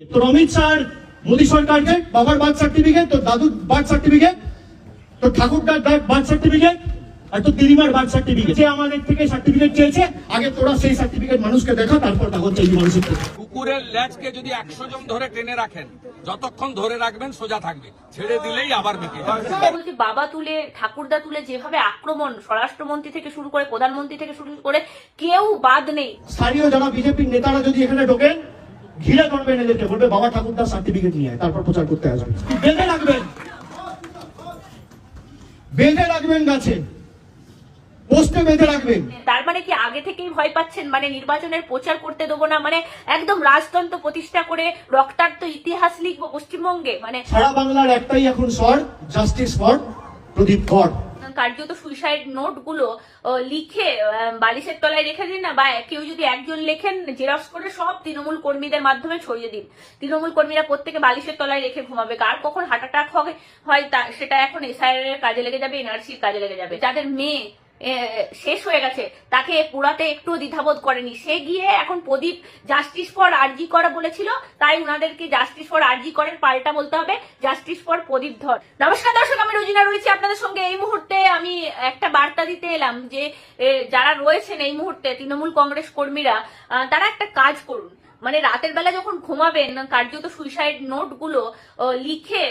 তো অমিত শাহ মোদী সরকারকে বাবার বার্থ সার্টিফিকেট, তো দাদুর বার্থ সার্টিফিকেট, তো ঠাকুরদার বার্থ সার্টিফিকেট আর তো দিদিমার বার্থ সার্টিফিকেট, যে আমাদের থেকে সার্টিফিকেট চেয়েছে, আগে তোরা সেই সার্টিফিকেট মানুষকে দেখা, তারপর কাগজ চাইবি মানুষের থেকে। কুকুরের ল্যাজকে যদি 100 জন ধরে টেনে রাখেন, যতক্ষণ ধরে রাখবেন সোজা থাকবে, ছেড়ে দিলেই আবার বেঁকে যাবে। বলছি বাবা তুলে ঠাকুরদা তুলে যেভাবে আক্রমণ স্বরাষ্ট্রমন্ত্রী থেকে শুরু করে প্রধানমন্ত্রী থেকে শুরু করে কেউ বাদ নেই। স্থানীয় যারা বিজেপির নেতারা যদি এখানে ঢোকেন, ঘিরে করবেন এদেরকে, বলবে বাবা ঠাকুরদার সার্টিফিকেট নিয়ে তারপর প্রচার করতে আসবেন। বেঁধে রাখবেন, বেঁধে রাখবেন গাছে, পোস্টে বেঁধে রাখবেন। তার মানে কি আগে থেকেই ভয় পাচ্ছেন, মানে নির্বাচনের প্রচার করতে দেবো না, মানে একদম রাজতন্ত্র প্রতিষ্ঠা করে রক্তাক্ত ইতিহাস লিখবো পশ্চিমবঙ্গে। মানে সারা বাংলার একটাই এখন স্বর, জাস্টিস ফর প্রদীপ কর। কার্যত সুইসাইড নোট গুলো লিখে বালিশের তলায় রেখে দিন না, বা কেউ যদি একজন লেখেন জেরক্স করে সব তৃণমূল কর্মীদের মাধ্যমে ছড়িয়ে দিন। তৃণমূল কর্মীরা প্রত্যেকে বালিশের তলায় রেখে ঘুমাবে। কার কখন হার্ট অ্যাটাক হয় সেটা এখন এসআইআর এর কাজে লেগে যাবে, এনআরসির কাজে লেগে যাবে। যাদের মেয়ে শেষ হয়ে গেছে তাকে পুরাতে একটু দ্বিধাবোধ করেনি, সে গিয়ে এখন প্রদীপ জাস্টিস ফর আরজি করা বলেছিল, তাই উনাদেরকে জাস্টিস ফর আরজি করেন পাল্টা বলতে হবে জাস্টিস ফর প্রদীপ ধর। নমস্কার দর্শক, আমি রোজিনা রয়েছি আপনাদের সঙ্গে। এই মুহূর্তে আমি একটা বার্তা দিতে এলাম যে যারা রয়েছেন এই মুহূর্তে তৃণমূল কংগ্রেস কর্মীরা, তারা একটা কাজ করুন। মানে রাতের বেলা যখন ঘুমাবেন, কার্যত সুইসাইড নোট গুলো লিখে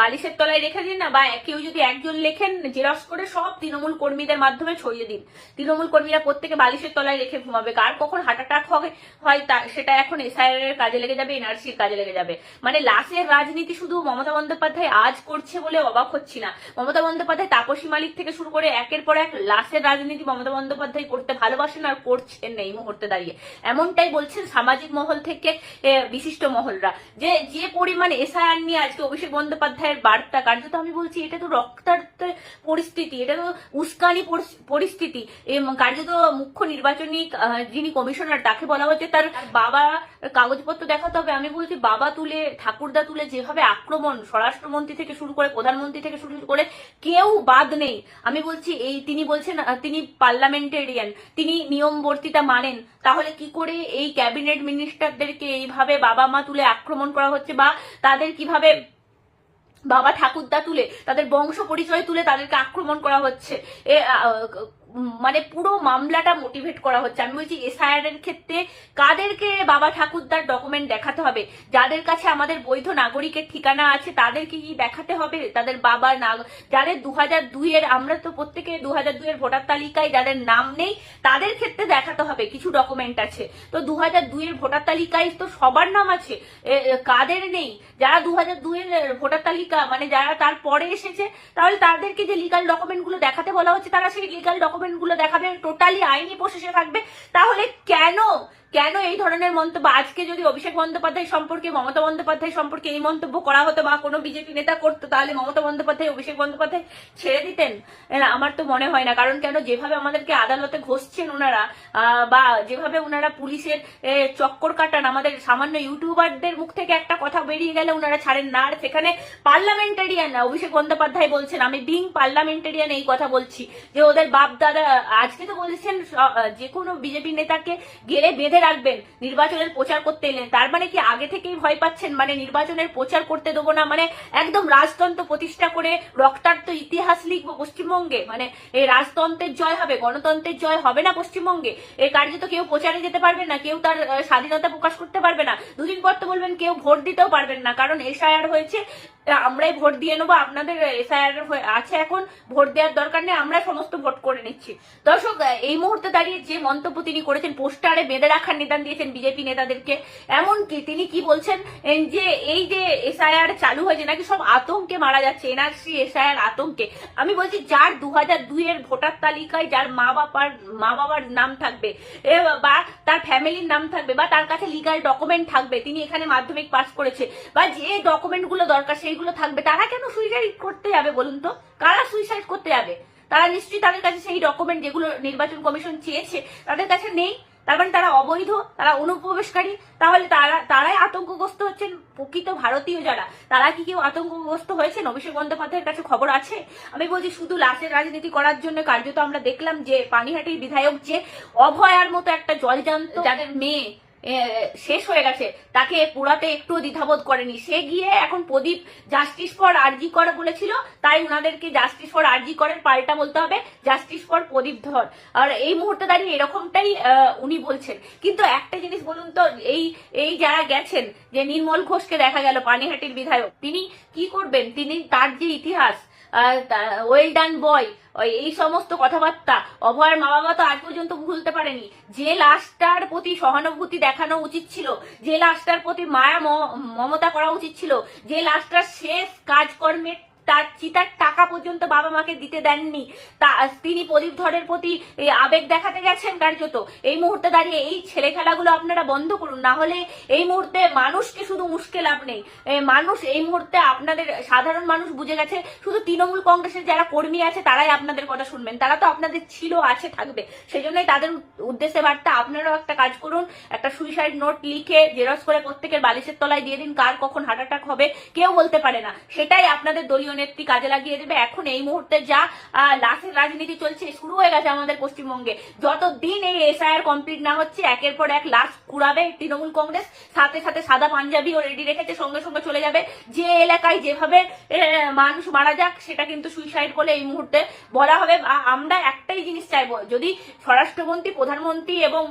বালিশের তলায় রেখে দিন না, বা কেউ যদি একজন লেখেন জেরক্স করে সব তৃণমূল কর্মীদের মাধ্যমে ছড়িয়ে দিন। তৃণমূল কর্মীরা প্রত্যেকে বালিশের তলায় রেখে ঘুমাবে। কার কখন হার্ট অ্যাটাক হয় সেটা এখন এসআইআর এর কাজে লেগে যাবে, এনআরসির কাজে লেগে যাবে। মানে লাশের রাজনীতি শুধু মমতা বন্দ্যোপাধ্যায় আজ করছে বলে অবাক হচ্ছি না। মমতা বন্দ্যোপাধ্যায় তাপসী মালিক থেকে শুরু করে একের পর এক লাশের রাজনীতি মমতা বন্দ্যোপাধ্যায় করতে ভালোবাসেন আর করছেন এই মুহূর্তে দাঁড়িয়ে। এমনটাই বলছেন সামাজিক মহল থেকে বিশিষ্ট মহলরা, যে পরিমাণে এসআইআর নিয়ে আজকে অভিষেক বন্দ্যোপাধ্যায়ের বার্তা, কার্যত আমি বলছি এটা তো রক্তাক্ত পরিস্থিতি, এটা তো উস্কানি পরিস্থিতি। কার্যত মুখ্য নির্বাচনী যিনি কমিশনার, তাকে বলা হচ্ছে তার বাবা কাগজপত্র দেখাতে হবে। আমি বলছি বাবা তুলে ঠাকুরদা তুলে যেভাবে আক্রমণ স্বরাষ্ট্রমন্ত্রী থেকে শুরু করে প্রধানমন্ত্রী থেকে শুরু করে কেউ বাদ নেই। আমি বলছি তিনি বলছেন তিনি পার্লামেন্টেরিয়ান, তিনি নিয়মবর্তিতা মানেন, তাহলে কি করে এই ক্যাবিনেট মিনিস্টারদেরকে এইভাবে বাবা মা তুলে আক্রমণ করা হচ্ছে, বা তাদের কিভাবে বাবা ঠাকুরদা তুলে তাদের বংশ পরিচয় তুলে তাদেরকে আক্রমণ করা হচ্ছে। মানে পুরো মামলাটা মোটিভেট করা হচ্ছে। আমি বলছি এসআইআর এর ক্ষেত্রে কাদেরকে বাবা ঠাকুরদার ডকুমেন্ট দেখাতে হবে? যাদের কাছে আমাদের বৈধ নাগরিকের ঠিকানা আছে তাদেরকে কি দেখাতে হবে? তাদের বাবার যাদের 2002 এর, আমরা তো প্রত্যেকে 2002 এর ভোটার তালিকায় যাদের নাম নেই তাদের ক্ষেত্রে দেখাতে হবে কিছু ডকুমেন্ট আছে। তো 2002 এর ভোটার তালিকায় তো সবার নাম আছে, কাদের নেই? যারা 2002 এর ভোটার তালিকা মানে যারা তারপরে এসেছে, তাহলে তাদেরকে যে লিগাল ডকুমেন্ট গুলো দেখাতে বলা হচ্ছে তারা সেই লিগাল ডকুমেন্ট গুলো দেখাবে, টোটালি আইনি প্রসেসে থাকবে। তাহলে কেন এই ধরনের মন্তব্য? আজকে যদি অভিষেক বন্দ্যোপাধ্যায় সম্পর্কে, মমতা বন্দ্যোপাধ্যায় সম্পর্কে এই মন্তব্য করা হতো বা কোনো বিজেপি নেতা করতো, তাহলে মমতা বন্দ্যোপাধ্যায় অভিষেক বন্দ্যোপাধ্যায় ছেড়ে দিতেন? আমার তো মনে হয় না। কারণ কেন, যেভাবে আমাদেরকে আদালতে ঘষছেন ওনারা, বা যেভাবে ওনারা পুলিশের চক্কর কাটান, আমাদের সামান্য ইউটিউবারদের মুখ থেকে একটা কথা বেরিয়ে গেলে ওনারা ছাড়েন না। আর সেখানে পার্লামেন্টারিয়ান অভিষেক বন্দ্যোপাধ্যায় বলছেন, আমি বিং পার্লামেন্টারিয়ান এই কথা বলছি, যে ওদের বাপ দাদা আজকে তো বলছেন যে কোনো বিজেপি নেতাকে গেলে বেঁধে রাখবেন নির্বাচনের প্রচার করতে এলেন। তার মানে কি আগে থেকেই ভয় পাচ্ছেন, মানে নির্বাচনের প্রচার করতে দেবো না, মানে একদম রাজতন্ত্র প্রতিষ্ঠা করে রক্তাক্ত ইতিহাস লিখবো পশ্চিমবঙ্গে। মানে এই রাজতন্ত্রের জয় হবে, গণতন্ত্রের জয় হবে না পশ্চিমবঙ্গে। এই কার্যত কেউ প্রচারে যেতে পারবে না, কেউ তার স্বাধীনতা প্রকাশ করতে পারবে না। দুদিন পর তো বলবেন কেউ ভোট দিতেও পারবেন না, কারণ এসআইআর হয়েছে, আমরাই ভোট দিয়ে নেবো, আপনাদের এসআইআর আছে, এখন ভোট দেওয়ার দরকার নেই, আমরা সমস্ত ভোট করে নিচ্ছি। দর্শক, এই মুহূর্তে দাঁড়িয়ে যে মন্তব্য তিনি করেছেন, পোস্টারে বেঁধে রাখার নিদান দিয়েছেন বিজেপি নেতাদেরকে। এমনকি তিনি কি বলছেন, যে এই যে এসআইআর চালু হয়েছে নাকি সব আতঙ্কে মারা যাচ্ছে, এনআরসি এসআইআর আতঙ্কে। আমি বলছি যার 2002 এর ভোটার তালিকায় যার মা বাবার নাম থাকবে, বা তার ফ্যামিলির নাম থাকবে, বা তার কাছে লিগাল ডকুমেন্ট থাকবে, তিনি এখানে মাধ্যমিক পাস করেছে, বা যে ডকুমেন্ট গুলো দরকার সেইগুলো থাকবে, তারা কেন সুইসাইড করতে যাবে বলুন তো? কারা সুইসাইড করতে যাবে? তারা নিশ্চয়ই তাদের কাছে সেই ডকুমেন্ট যেগুলো নির্বাচন কমিশন চেয়েছে তাদের কাছে নেই। তার মানে তারা অবৈধ, তারা অনুপ্রবেশকারী। তাহলে তারাই আতঙ্কগ্রস্ত হচ্ছেন। প্রকৃত ভারতীয় যারা, তারা কি কেউ আতঙ্কগ্রস্ত হয়েছেন? অভিষেক বন্দ্যোপাধ্যায়ের কাছে খবর আছে? আমি বলছি শুধু লাশের রাজনীতি করার জন্য কার্যত আমরা দেখলাম যে পানিহাটির বিধায়ক যে অভয়ার মতো একটা জলজান্ত, যাদের মেয়ে শেষ হয়ে গেছে তাকে পোড়াতে একটু দ্বিধাবোধ করেনি। সে গিয়ে এখন প্রদীপ জাস্টিস ফর আরজি কর বলেছিল, তাই ওনাদেরকে জাস্টিস ফর আরজি করের পাল্টা বলতে হবে জাস্টিস ফর প্রদীপ ধর। আর এই মুহূর্তে দাঁড়িয়ে এরকমটাই উনি বলছেন। কিন্তু একটা জিনিস বলুন তো, এই যারা গেছেন, যে নির্মল ঘোষকে দেখা গেল পানিহাটির বিধায়ক, তিনি কি করবেন? তিনি তার যে ইতিহাস, ওয়েল ডান বয়, এই সমস্ত কথাবার্তা অভয়ের মা বাবা তো আজ পর্যন্ত ভুলতে পারেনি। যে লাশটার প্রতি সহানুভূতি দেখানো উচিত ছিল, যে লাশটার প্রতি মায়া মমতা করা উচিত ছিল, যে লাশটার শেষ কাজকর্মের তার চিতার টাকা পর্যন্ত বাবা মাকে দিতে দেননি, তিনি প্রদীপ ধরের প্রতি আবেগ দেখাতে গেছেন কার্যত। এই মুহূর্তে দাঁড়িয়ে এই ছেলে খেলাগুলো আপনারা বন্ধ করুন, না হলে এই মুহূর্তে মানুষকে শুধু মুশকে লাভ নেই। মানুষ এই মুহূর্তে আপনাদের সাধারণ মানুষ বুঝে গেছে, শুধু তৃণমূল কংগ্রেসের যারা কর্মী আছে তারাই আপনাদের কথা শুনবেন, তারা তো আপনাদের ছিল, আছে, থাকবে। সেই জন্যই তাদের উদ্দেশ্যে বার্তা, আপনারাও একটা কাজ করুন, একটা সুইসাইড নোট লিখে জেরক্স করে প্রত্যেকের বালিশের তলায় দিয়ে দিন। কার কখন হার্ট অ্যাটাক হবে কেউ বলতে পারে না, সেটাই আপনাদের দলীয় নেত্রী কাজে লাগিয়ে দেবে। এখন এই মুহূর্তে যা লাশের রাজনীতি চলছে, শুরু হয়ে গেছে আমাদের পশ্চিমবঙ্গে। যতদিন এই এসআইআর কমপ্লিট না হচ্ছে, একের পর এক লাশ কুড়াবে তৃণমূল কংগ্রেস, সাথে সাথে সাদা পাঞ্জাবিও রেডি রেখেছে, সঙ্গে সঙ্গে চলে যাবে। যে এলাকায় যেভাবে মানুষ মারা যাক সেটা কিন্তু সুইসাইড বলে এই মুহূর্তে বলা হবে। আমরা একটাই জিনিস চাইবো, যদি স্বরাষ্ট্রমন্ত্রী, প্রধানমন্ত্রী এবং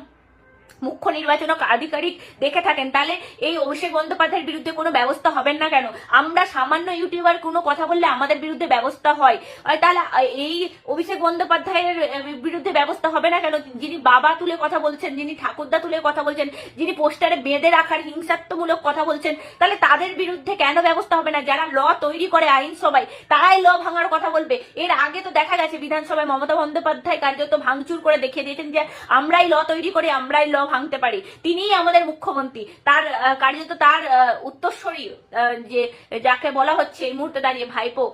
মুখ্য নির্বাচন আধিকারিক দেখে থাকেন, তাহলে এই অভিষেক বন্দ্যোপাধ্যায়ের বিরুদ্ধে কোনো ব্যবস্থা হবেন না কেন? আমরা সামান্য ইউটিউবার কোনো কথা বললে আমাদের বিরুদ্ধে ব্যবস্থা হয়, তাহলে এই অভিষেক বন্দ্যোপাধ্যায়ের বিরুদ্ধে ব্যবস্থা হবে না কেন? যিনি বাবা তুলে কথা বলছেন, যিনি ঠাকুরদা তুলে কথা বলছেন, যিনি পোস্টারে বেঁধে রাখার হিংসাত্মমূলক কথা বলছেন, তাহলে তাদের বিরুদ্ধে কেন ব্যবস্থা হবে না? যারা ল তৈরি করে আইনসভায়, তারাই ল ভাঙার কথা বলবে। এর আগে তো দেখা গেছে বিধানসভায় মমতা বন্দ্যোপাধ্যায় কার্যত ভাঙচুর করে দেখিয়ে দিয়েছেন যে আমরাই ল তৈরি করি, আমরাই ল ভাঙতে পারি। তিনিই আমাদের মুখ্যমন্ত্রী, তার কার্যত তার উত্তরসূরি, যে যাকে বলা হচ্ছে এই মুহূর্তে দাঁড়িয়ে ভাইপো,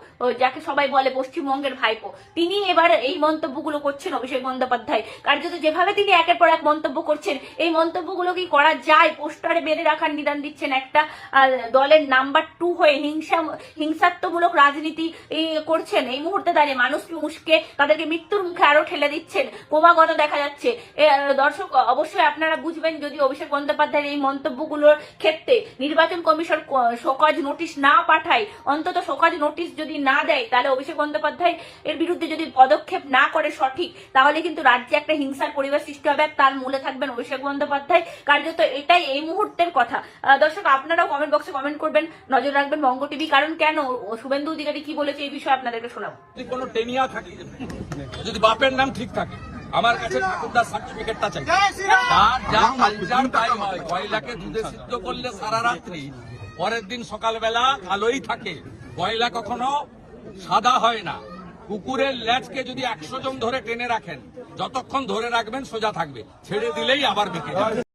যাকে সবাই বলে পশ্চিমবঙ্গের ভাইপো, তিনি এবার এই মন্তব্যগুলো করছেন। অভিষেক বন্দ্যোপাধ্যায় কার্যত যেভাবে তিনি একের পর এক মন্তব্য করছেন, এই মন্তব্যগুলো কি করা যায়? পোস্টারে বেঁধে রাখার নিদান দিচ্ছেন, একটা দলের নাম্বার 2 হয়ে হিংসাত্মমূলক রাজনীতি করছেন। এই মুহূর্তে দাঁড়িয়ে মানুষকে উস্কে তাদেরকে মৃত্যুর মুখে আরো ঠেলে দিচ্ছেন, ক্রমাগত দেখা যাচ্ছে। দর্শক অবশ্যই আপনারা বুঝবেন, যদি অভিষেক বন্দ্যোপাধ্যায়ের এই মন্তব্যগুলোর ক্ষেত্রে নির্বাচন কমিশন শোকজ নোটিশ না পাঠায়, অন্তত শোকজ নোটিশ যদি না দেয়, তাহলে অভিষেক বন্দ্যোপাধ্যায় এর বিরুদ্ধে যদি পদক্ষেপ না করে সঠিক, তাহলে কিন্তু রাজ্যে একটা হিংসার পরিবেশ সৃষ্টি হবে, তার মূলে থাকবেন অভিষেক বন্দ্যোপাধ্যায়। কার্যত এটাই এই মুহূর্তের কথা। দর্শক আপনারাও কমেন্ট বক্সে কমেন্ট করবেন, নজর রাখবেন বঙ্গ টিভি। কারণ কেন শুভেন্দু অধিকারী কি বলেছে এই বিষয়ে আপনাদেরকে শোনাবো। যদি কোনো টেনিয়া থাকে, যদি বাপের নাম ঠিক থাকে, আমার কাছে ঠাকুরদার সার্টিফিকেটটা চাই। কয়লাকে দুধে সিদ্ধ করলে সারা রাত্রি, পরের দিন সকালবেলা আলোই থাকে। কয়লা কখনো সাদা হয় না। কুকুরের লেজকে যদি 100 জন ধরে টেনে রাখেন, যতক্ষণ ধরে রাখবেন সোজা থাকবে, ছেড়ে দিলেই আবার বেঁকে যাবে।